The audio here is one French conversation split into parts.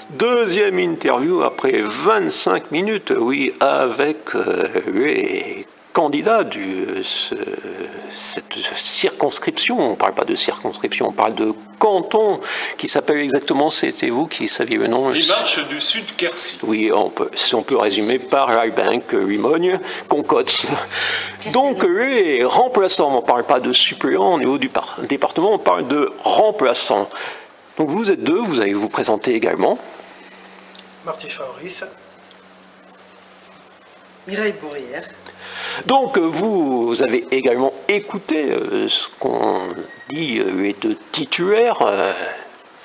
Deuxième interview après 25 minutes, oui, avec les candidats de cette circonscription. On ne parle pas de circonscription, on parle de canton qui s'appelle exactement, c'était vous qui saviez le nom? Les Marches du Sud Quercy. Oui, si on peut résumer par Albenque, Limogne, Concotz. Donc les remplaçants, on ne parle pas de suppléants au niveau du département, on parle de remplaçants. Donc vous êtes deux, vous allez vous présenter également. Marty Fabrice. Mireille Bourrière. Donc vous avez également écouté ce qu'on dit les deux titulaires.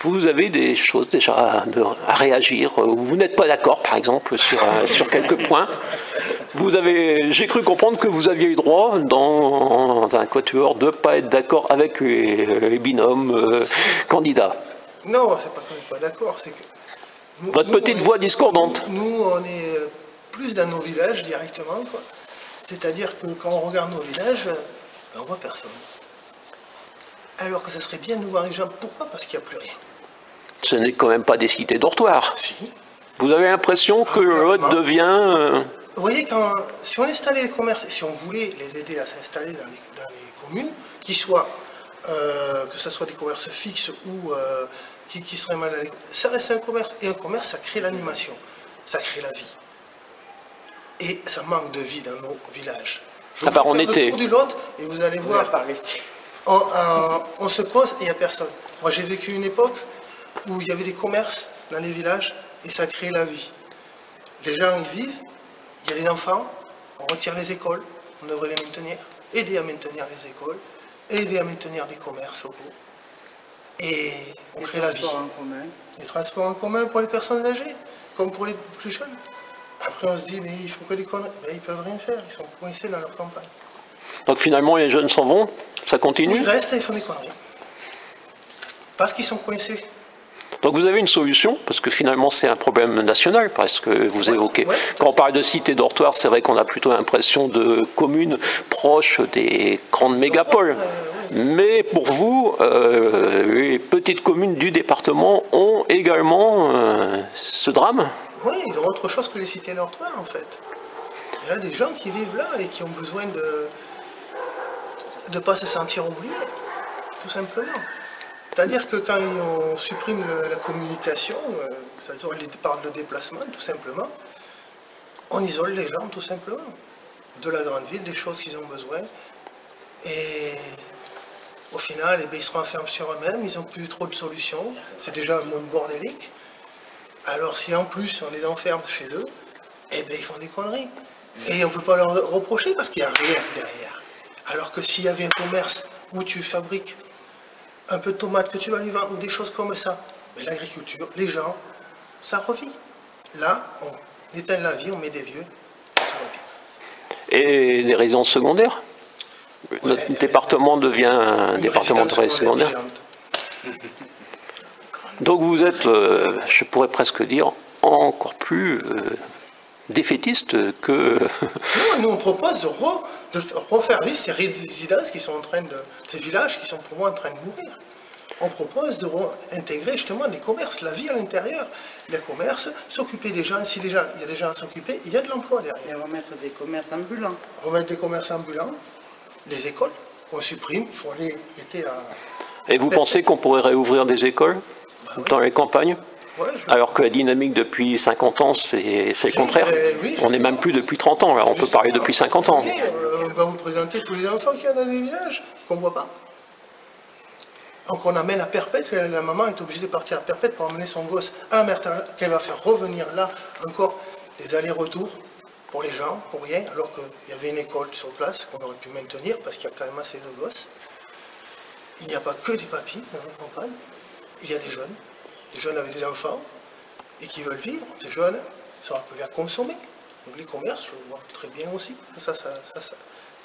Vous avez des choses déjà à réagir. Vous n'êtes pas d'accord, par exemple, sur quelques points. J'ai cru comprendre que vous aviez le droit, dans un quatuor, de ne pas être d'accord avec les binômes candidats. Non, c'est pas qu'on n'est pas d'accord, c'est que... Votre petite voix discordante. Nous, on est plus dans nos villages directement, quoi. C'est-à-dire que quand on regarde nos villages, on voit personne. Alors que ça serait bien de voir les gens. Pourquoi? Parce qu'il n'y a plus rien. Ce n'est quand même pas des cités dortoirs. Si. Vous avez l'impression que le Lot devient... Vous voyez, si on installait les commerces, si on voulait les aider à s'installer dans les communes, que ce soit des commerces fixes ou qui seraient mal à l'école, ça reste un commerce. Et un commerce, ça crée l'animation, ça crée la vie. Et ça manque de vie dans nos villages. À part en été. Le tour du Lot, et vous allez voir, on se pose et il n'y a personne. Moi, j'ai vécu une époque où il y avait des commerces dans les villages et ça crée la vie. Les gens y vivent, il y a des enfants, on retire les écoles, on devrait les maintenir, aider à maintenir les écoles, aider à maintenir des commerces locaux. Et on crée la vie. Les transports en commun pour les personnes âgées, comme pour les plus jeunes. Après, on se dit, mais ils font que des conneries. Mais ils ne peuvent rien faire, ils sont coincés dans leur campagne. Donc finalement, les jeunes s'en vont, ça continue? Ils restent et ils font des conneries. Parce qu'ils sont coincés. Donc vous avez une solution, parce que finalement c'est un problème national, parce que vous évoquez. Quand on parle de cité dortoir, c'est vrai qu'on a plutôt l'impression de communes proches des grandes mégapoles. Mais pour vous, les petites communes du département ont également ce drame? Oui, ils ont autre chose que les cités dortoirs en fait. Il y a des gens qui vivent là et qui ont besoin de ne pas se sentir oubliés, tout simplement. C'est-à-dire que quand on supprime la communication, c'est-à-dire le déplacement, tout simplement, on isole les gens, tout simplement, de la grande ville, des choses qu'ils ont besoin. Et au final, eh bien, ils se renferment sur eux-mêmes, ils n'ont plus trop de solutions. C'est déjà un monde bordélique. Alors si en plus on les enferme chez eux, eh bien, ils font des conneries. Et on ne peut pas leur reprocher parce qu'il n'y a rien derrière. Alors que s'il y avait un commerce où tu fabriques un peu de tomates que tu vas lui vendre ou des choses comme ça, mais l'agriculture, les gens, ça revit. Là, on éteint la vie, on met des vieux, tout va bien. Et les résidences secondaires? Notre département devient un département de résidences secondaires. Donc vous êtes, je pourrais presque dire, encore plus défaitiste que... Non, nous on propose de refaire vivre ces résidences qui sont en train de... ces villages qui sont pour moi en train de mourir. On propose de intégrer justement des commerces, la vie à l'intérieur, les commerces, s'occuper des gens. Si il y a des gens à s'occuper, il y a de l'emploi derrière. Et remettre des commerces ambulants. Remettre des commerces ambulants, des écoles qu'on supprime, il faut aller l'été à... Et vous pensez qu'on pourrait réouvrir des écoles dans les campagnes? Ouais, alors que la dynamique depuis 50 ans, c'est le contraire. Oui, on n'est même plus depuis 30 ans, là. On peut parler depuis 50 ans. On va vous présenter tous les enfants qu'il y a dans les villages, qu'on ne voit pas. Donc on amène à Perpète, la maman est obligée de partir à Perpète pour emmener son gosse à la mère qu'elle va faire revenir là, encore des allers-retours pour les gens, pour rien, alors qu'il y avait une école sur place qu'on aurait pu maintenir parce qu'il y a quand même assez de gosses. Il n'y a pas que des papis dans nos campagnes, il y a des jeunes avec des enfants et qui veulent vivre. Ces jeunes sont appelés à consommer. Donc les commerces, je le vois très bien aussi.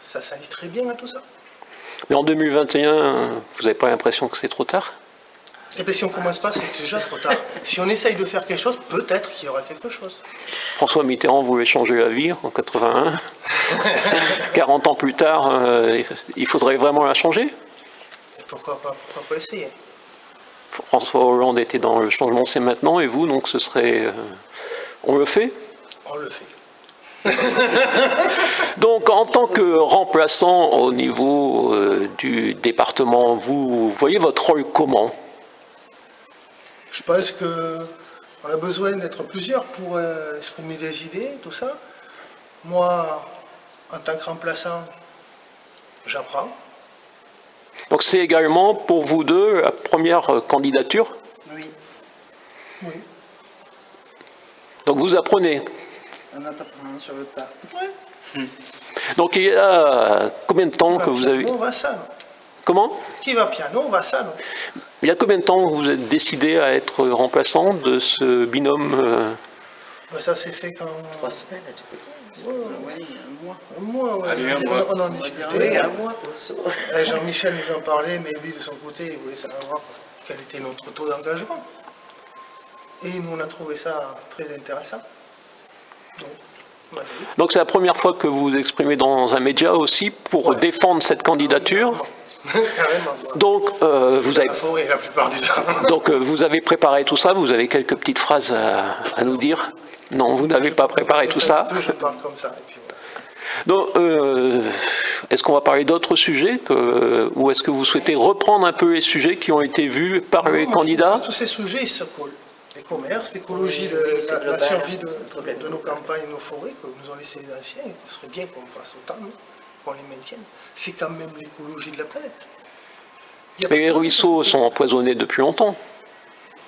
Ça s'allie très bien à tout ça. Mais en 2021, vous n'avez pas l'impression que c'est trop tard? Eh bien si on ne commence pas, c'est déjà trop tard. Si on essaye de faire quelque chose, peut-être qu'il y aura quelque chose. François Mitterrand voulait changer la vie en 81. 40 ans plus tard, il faudrait vraiment la changer? Et pourquoi pas essayer? François Hollande était dans le changement, c'est maintenant, et vous, donc ce serait... on le fait? On le fait. Donc, en tant que remplaçant au niveau du département, vous voyez votre rôle comment? Je pense qu'on a besoin d'être plusieurs pour exprimer des idées, tout ça. Moi, en tant que remplaçant, j'apprends. Donc c'est également pour vous deux la première candidature? Oui, Oui. Donc vous apprenez. on apprend sur le tas. Ouais. Donc il y a combien de temps que vous avez... Piano, on va ça, non? Comment? Qui va piano, on va ça, non? Il y a combien de temps que vous êtes décidé à être remplaçant de ce binôme Ben, ça s'est fait quand... 3 semaines à tout côté. Ouais, Oui, un mois. Moi, ouais, Allez, un on, mois. on en Oui, discutait. un mois pour ça. Jean-Michel nous en parlait, mais lui, de son côté, il voulait savoir quel était notre taux d'engagement. Et nous, on a trouvé ça très intéressant. Donc, on a dit, Donc c'est la première fois que vous vous exprimez dans un média aussi pour Ouais. défendre cette candidature. carrément. Ouais. Donc vous avez... La forêt, la plupart du temps. Donc vous avez préparé tout ça, vous avez quelques petites phrases à nous dire? Non, vous n'avez pas préparé tout ça. Je parle comme ça, et puis voilà. Donc, est-ce qu'on va parler d'autres sujets ou est-ce que vous souhaitez reprendre un peu les sujets qui ont été vus par les Non, moi, je candidats? pense que tous ces sujets, ils se collent. Les commerces, l'écologie, c'est la global, survie problème. de nos campagnes, nos forêts, que nous ont laissé les anciens, et ce serait bien qu'on fasse autant, non, qu'on les maintienne. C'est quand même l'écologie de la planète. Il y a Mais les pas- ruisseaux sont empoisonnés depuis longtemps.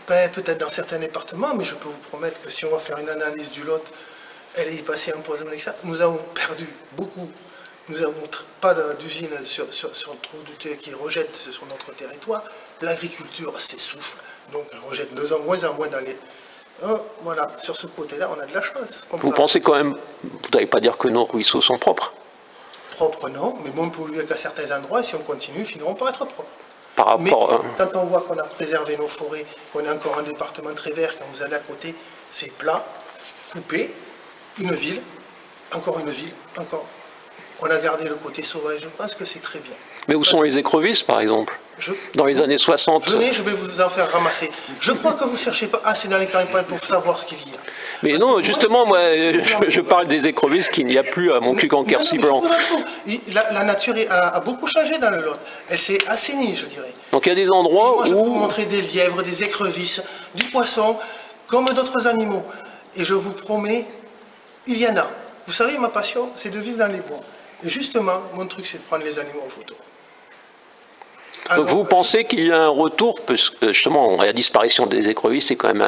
Ben, peut-être dans certains départements, mais je peux vous promettre que si on va faire une analyse du Lot, elle est passée empoisonnée avec ça. Nous avons perdu beaucoup. Nous n'avons pas d'usine sur le trou du thé qui rejette sur notre territoire. L'agriculture s'essouffle, donc elle rejette de moins en moins dans les... voilà, sur ce côté-là, on a de la chance. Vous pensez quand même, vous n'allez pas dire que nos ruisseaux sont propres Propre, non, mais moins pollués qu'à certains endroits, si on continue, ils finiront par être propres. par Mais rapport... quand on voit qu'on a préservé nos forêts, qu'on est encore un département très vert, quand vous allez à côté, c'est plat, coupé, une ville, encore une ville, encore. On a gardé le côté sauvage, je pense que c'est très bien. Mais où sont les écrevisses, par exemple? Dans les années 60. Venez, je vais vous en faire ramasser. Je crois que vous ne cherchez pas assez dans les campagnes pour savoir ce qu'il y a. Mais non, justement, moi, je parle des écrevisses qu'il n'y a plus à Montcuq-en-Quercy blanc. La nature a beaucoup changé dans le Lot. Elle s'est assainie, je dirais. Donc il y a des Moi, endroits je peux vous où... montrer des lièvres, des écrevisses, du poisson, comme d'autres animaux. Et je vous promets, il y en a. Vous savez, ma passion, c'est de vivre dans les bois. Et justement, mon truc, c'est de prendre les animaux en photo. Donc vous pensez qu'il y a un retour, parce que justement la disparition des écrevisses c'est quand même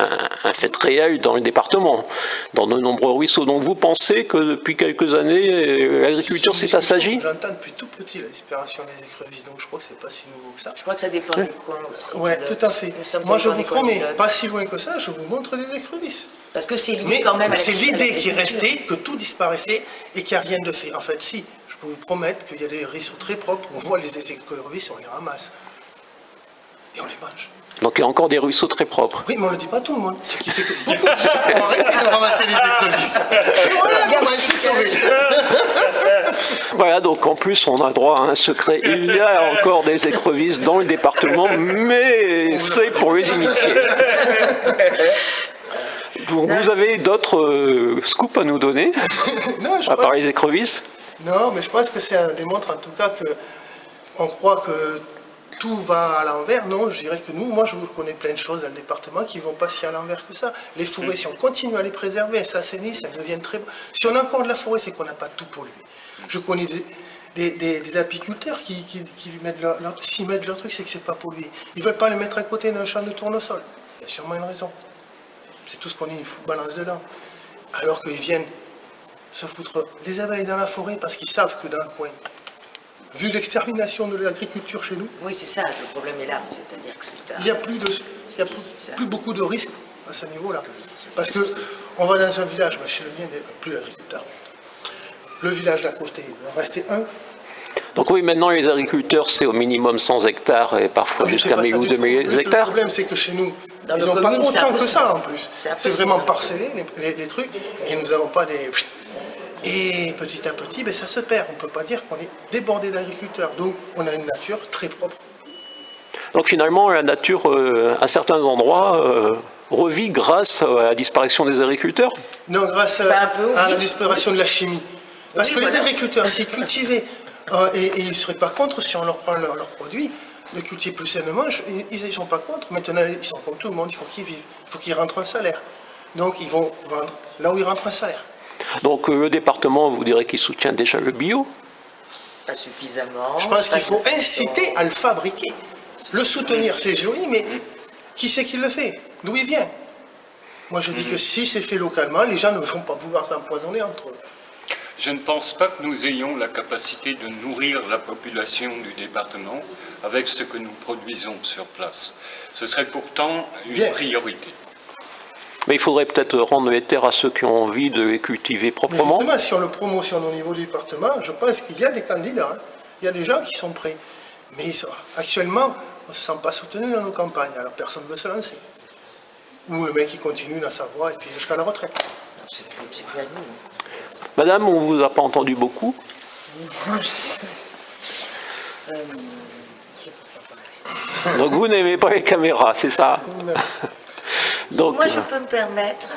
un fait réel dans le département, dans de nombreux ruisseaux. Donc vous pensez que depuis quelques années l'agriculture s'est assagie? J'entends depuis tout petit la disparition des écrevisses, donc je crois que c'est pas si nouveau que ça. Je crois que ça dépend du coin aussi. Ouais, tout à fait. Nous sommes Moi, je dans vous des coins promets, du Lot. pas si loin que ça, je vous montre les écrevisses. Parce que c'est lié Mais quand même à c'est l'idée qui est l'agriculture. restée, que tout disparaissait et qu'il n'y a rien de fait. En fait, si, je peux vous promettre qu'il y a des ruisseaux très propres, on voit les écrevisses, on les ramasse. Et on les mange. Donc il y a encore des ruisseaux très propres. Oui, mais on ne le dit pas à tout le monde. Ce qui fait que beaucoup de gens ont arrêté de ramasser les écrevisses. Et voilà comment ils s'est sauvé. Voilà, donc en plus on a droit à un secret. Il y a encore des écrevisses dans le département, mais c'est pour les initiés. Donc, vous avez d'autres scoops à nous donner, Non, je à part pense, les écrevisses? non, mais je pense que ça démontre en tout cas que on croit que tout va à l'envers. Non, je dirais que nous, moi je vous connais plein de choses dans le département qui ne vont pas si à l'envers que ça. Les forêts, si on continue à les préserver, elles s'assainissent, elles deviennent très... Si on a encore de la forêt, c'est qu'on n'a pas tout pollué. Je connais des apiculteurs qui mettent s'ils mettent leur truc, c'est que c'est pas pollué. Ils ne veulent pas les mettre à côté d'un champ de tournesol. Il y a sûrement une raison. C'est tout ce qu'on y balance dedans. Alors qu'ils viennent se foutre les abeilles dans la forêt parce qu'ils savent que dans le coin, vu l'extermination de l'agriculture chez nous, Oui, c'est ça, le problème est là. C'est-à-dire que c'est il n'y a plus beaucoup de risques à ce niveau-là. Parce qu'on va dans un village, chez le mien, il n'y a plus d'agriculteurs. Le village d'à côté, il va rester un. Donc oui, maintenant les agriculteurs c'est au minimum 100 hectares et parfois Mais c'est jusqu'à pas 1000 ça ou du tout. 2000 Le hectares. problème, c'est que chez nous, Dans ils nos n'ont pas communes, c'est autant que impossible. ça en plus. C'est C'est impossible. vraiment parcellé, les trucs, et nous n'avons pas des... Et petit à petit, ça se perd. On ne peut pas dire qu'on est débordé d'agriculteurs. Donc, on a une nature très propre. Donc finalement, la nature, à certains endroits, revit grâce à la disparition des agriculteurs. Non, grâce Bah, un peu, à la oui. disparition de la chimie. Parce Oui, que les voilà. agriculteurs, s'ils cultivaient, et ils ne seraient pas contre si on leur prend leurs produits, de cultiver plus sainement, ils ne sont pas contre. Maintenant, ils sont comme tout le monde, il faut qu'ils vivent, il faut qu'ils rentrent un salaire. Donc ils vont vendre là où ils rentrent un salaire. Donc le département, vous direz qu'il soutient déjà le bio. Pas suffisamment. Je pense pas qu'il faut suffisamment. inciter à le fabriquer. Le soutenir, c'est joli, mais qui c'est qui le fait? D'où il vient? Moi, je dis que si c'est fait localement, les gens ne vont pas vouloir s'empoisonner entre eux. Je ne pense pas que nous ayons la capacité de nourrir la population du département avec ce que nous produisons sur place. Ce serait pourtant une Bien. priorité. Mais il faudrait peut-être rendre les terres à ceux qui ont envie de les cultiver Mais proprement. justement, si on le promotionne au niveau du département, je pense qu'il y a des candidats, hein. Il y a des gens qui sont prêts. Mais actuellement, on ne se sent pas soutenu dans nos campagnes, alors personne ne veut se lancer. Ou le mec qui continue dans sa voie et puis jusqu'à la retraite. Non, c'est plus à nous. Madame, on ne vous a pas entendu beaucoup. Je sais. Donc vous n'aimez pas les caméras, c'est ça? Donc, Moi, je peux me permettre,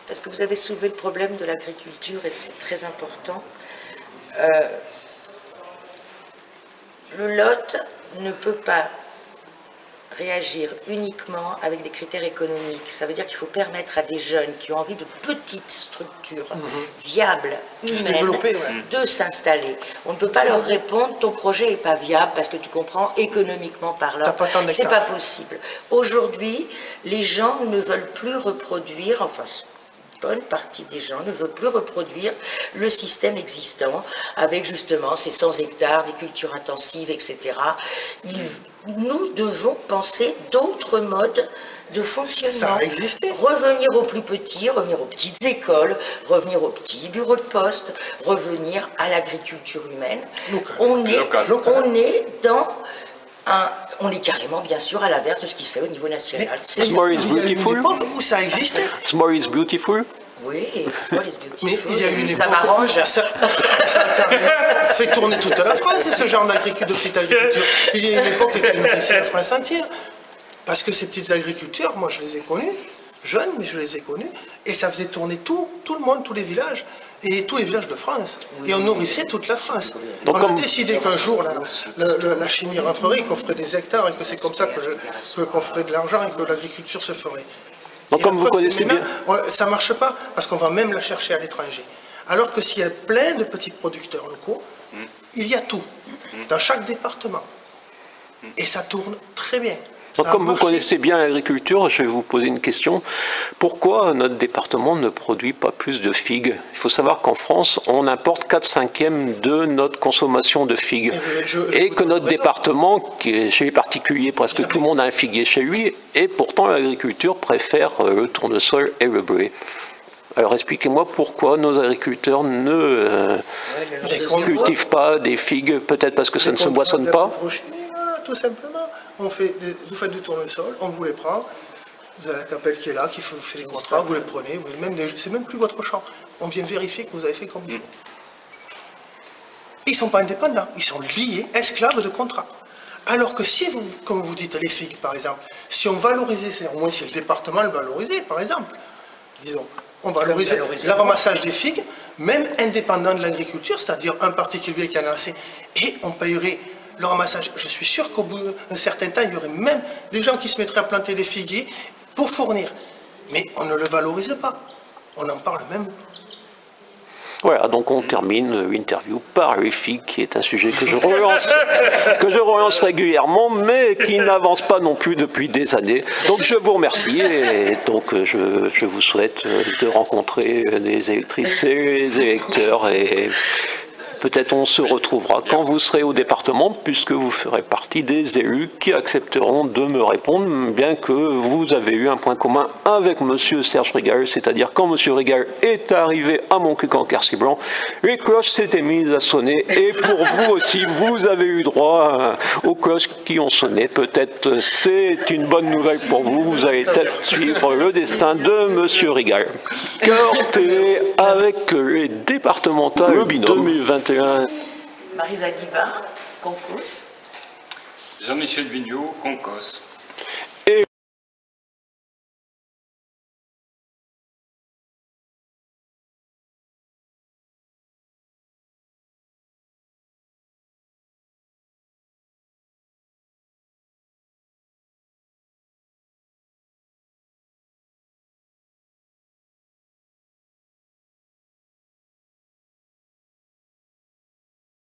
parce que vous avez soulevé le problème de l'agriculture et c'est très important. Le Lot ne peut pas réagir uniquement avec des critères économiques. Ça veut dire qu'il faut permettre à des jeunes qui ont envie de petites structures viables, humaines, développer, ouais. de s'installer. On ne peut pas leur répondre ton projet n'est pas viable parce que tu comprends économiquement parlant. T'as pas tant C'est d'hectares. pas possible. Aujourd'hui, les gens ne veulent plus reproduire, enfin, une bonne partie des gens ne veulent plus reproduire le système existant avec justement ces 100 hectares, des cultures intensives, etc. Nous devons penser d'autres modes de fonctionnement. Ça a existé. Revenir aux plus petits, revenir aux petites écoles, revenir aux petits bureaux de poste, revenir à l'agriculture humaine. Local. On est dans on est carrément, bien sûr, à l'inverse de ce qui se fait au niveau national. C'est- Small is Il y a eu une beautiful. époque où ça existait. Small is beautiful. Oui, small is beautiful. Mais il y a eu une Ça époque m'arrange. où ça a carrément fait tourner toute la France, ce genre d'agriculture, de petite agriculture. Il y a eu une époque qui nourrissait la France entière. Parce que ces petites agricultures, moi je les ai connues, jeunes, mais je les ai connues, et ça faisait tourner tout le monde, tous les villages, et tous les villages de France. Et on nourrissait toute la France. Donc, on comme- a décidé qu'un jour, la chimie rentrerait, qu'on ferait des hectares, et que c'est comme ça qu'on ferait de l'argent, et que l'agriculture se ferait. Donc Et comme la vous preuve, connaissez bien. maintenant, ça ne marche pas, parce qu'on va même la chercher à l'étranger. Alors que s'il y a plein de petits producteurs locaux, il y a tout, dans chaque département. Et ça tourne très bien. Donc, Ça a comme vous marché. connaissez bien l'agriculture, je vais vous poser une question. Pourquoi notre département ne produit pas plus de figues? Il faut savoir qu'en France, on importe 4/5 de notre consommation de figues. Eh bien, je Et vous que donne notre raison. département, qui est chez les particuliers, presque tout le monde a un figuier chez lui, et pourtant l'agriculture préfère le tournesol et le blé. Alors expliquez-moi pourquoi nos agriculteurs ne Les contrôles- cultivent pas des figues, peut-être parce que ça les ne se contrôles boissonne de la pas. pétrochimie, voilà, tout simplement. Vous faites du tournesol, on vous les prend. Vous avez la capelle qui est là, qui vous fait les contrats, vous les prenez. C'est même plus votre champ. On vient vérifier que vous avez fait comme il faut. Ils ne sont pas indépendants, ils sont liés, esclaves de contrat. Alors que si vous, comme vous dites, les figues par exemple, si on valorisait, c'est au moins si le département le valorisait par exemple, disons, on valorisait le ramassage des figues, même indépendant de l'agriculture, c'est-à-dire un particulier qui en a assez, et on payerait le ramassage. Je suis sûr qu'au bout d'un certain temps, il y aurait même des gens qui se mettraient à planter des figuiers pour fournir. Mais on ne le valorise pas. On n'en parle même pas. Voilà, donc on termine l'interview par les figues, qui est un sujet que je relance régulièrement, mais qui n'avance pas non plus depuis des années. Donc je vous remercie, et donc je vous souhaite de rencontrer les électrices et les électeurs, et peut-être on se retrouvera quand vous serez au département, puisque vous ferez partie des élus qui accepteront de me répondre, bien que vous avez eu un point commun avec monsieur Serge Régal, c'est-à-dire quand monsieur Régal est arrivé à Montcuq-en-Quercy-Blanc, les cloches s'étaient mises à sonner, et pour vous aussi, vous avez eu droit aux cloches qui ont sonné. Peut-être c'est une bonne nouvelle pour vous, vous allez peut-être suivre le destin de monsieur Régal. Cœur télé avec les départementales 2021. Marisa Guibard, Concous. Jean-Michel Vigneault, Concosse.